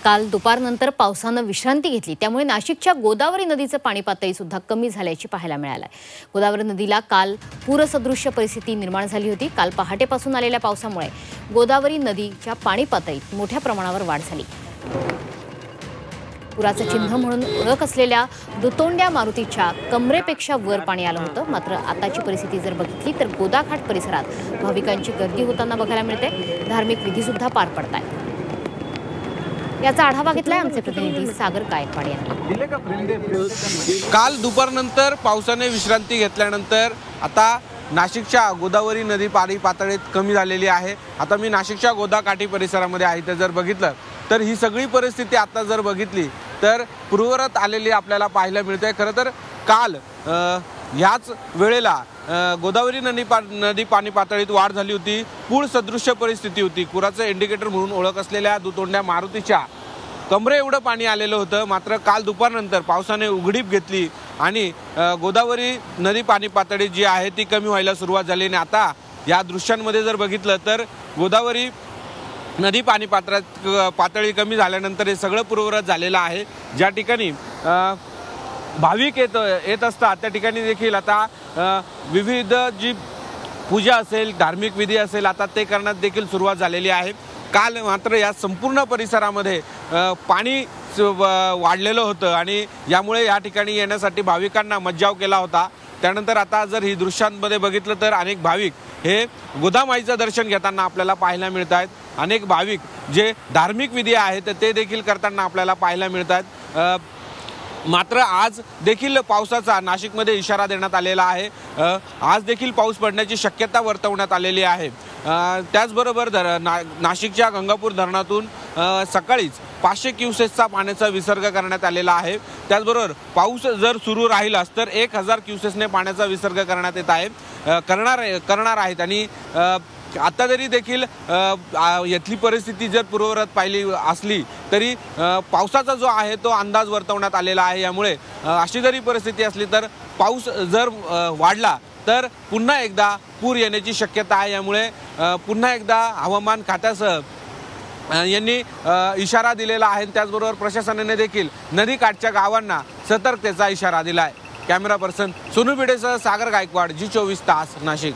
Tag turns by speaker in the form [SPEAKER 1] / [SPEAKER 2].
[SPEAKER 1] काल दुपारनंतर पावसानं विश्रांती घेतली, त्यामुळे नाशिकच्या गोदावरी नदीचं पाणी पातळी सुद्धा कमी झाल्याची पाहायला मिळालं आहे। गोदावरी नदीला काल पूरसदृश्य परिस्थिती निर्माण झाली होती। काल पहाटेपासून आलेल्या पावसामुळे गोदावरी नदीच्या पाणी पातळीत मोठ्या प्रमाणावर वाढ झाली। पुराचं चिन्ह म्हणून ओळख असलेल्या दुतोंड्या मारुतीच्या कमरेपेक्षा वर पाणी आलं होतं। मात्र आताची परिस्थिती जर बघितली तर गोदाघाट परिसरात भाविकांची गर्दी होताना बघायला मिळते। धार्मिक विधी सुद्धा पार पडतायत। याचा आढावा घेतलाय आमचे प्रतिनिधी सागर गायकवाड यांनी।
[SPEAKER 2] काल दुपारनंतर पावसाने विश्रांती घेतल्यानंतर आता नाशिकच्या गोदावरी नदी पाणी पातळीत कमी झालेली आहे। आता मी नाशिकच्या गोदाकाठी परिसरामध्ये आहे। तर जर बघितलं तर ही सगळी परिस्थिती आता जर बघितली तर पूर्ववत आलेली आपल्याला पाहायला मिळते। खरं तर काल ह्याच वेळेला गोदावरी नदी पाणी पातळीत वाढ झाली होती। पूर सदृश्य परिस्थिती होती। पुराचं इंडिकेटर म्हणून ओळख असलेल्या दुतोंड्या मारुतीच्या कमरे एवढं पाणी आलेलं होतं। मात्र काल दुपारनंतर पावसाने उघडीप घेतली आणि गोदावरी नदी पाणी पातळी जी आहे ती कमी व्हायला सुरुवात झाली। आणि आता या दृश्यांमध्ये जर बघितलं तर गोदावरी नदी पाणी पातळी कमी झाल्यानंतर हे सगळं पूर्ववत झालेलं आहे। ज्या ठिकाणी भाविक येत असतात त्या ठिकाणी देखील आता विविध जी पूजा असेल, धार्मिक विधी असेल, आता ते करण्यात देखील सुरुवात झालेली आहे। काल मात्र या संपूर्ण परिसरामध्ये पाणी वाढलेलं होतं आणि यामुळे या ठिकाणी येण्यासाठी भाविकांना मज्जाव केला होता। त्यानंतर आता जर ही दृश्यांमध्ये बघितलं तर अनेक भाविक हे गोदामाईचं दर्शन घेताना आपल्याला पाहायला मिळत आहेत। अनेक भाविक जे धार्मिक विधी आहेत ते देखील करताना आपल्याला पाहायला मिळत आहेत। मात्र आज देखील पावसाचा नाशिकमध्ये इशारा देण्यात आलेला आहे। आज देखील पाऊस पडण्याची शक्यता वर्तवण्यात आलेली आहे। त्याचबरोबर नाशिकच्या गंगापूर धरणातून सकाळीच 500 क्युसेसचा पाण्याचा विसर्ग करण्यात आलेला आहे। त्याचबरोबर पाऊस जर सुरू राहिलाच तर 1000 क्युसेसने पाण्याचा विसर्ग करण्यात येत आहे करणार आहेत। आणि आता जरी देखील यातली परिस्थिती जर पूर्ववत पाहिली असली तरी पावसाचा जो आहे तो अंदाज वर्तवण्यात आलेला आहे। यामुळे अशी जरी परिस्थिती असली तर पाऊस जर वाढला तर पुन्हा एकदा पूर येण्याची शक्यता आहे। यामुळे पुन्हा एकदा हवामान खात्यासह यांनी इशारा दिलेला आहे। त्याचबरोबर प्रशासनाने देखील नदीकाठच्या गावांना सतर्कतेचा इशारा दिला आहे। कॅमेरा पर्सन सोनू भिडेसह सागर गायकवाड, जी 24 तास, नाशिक।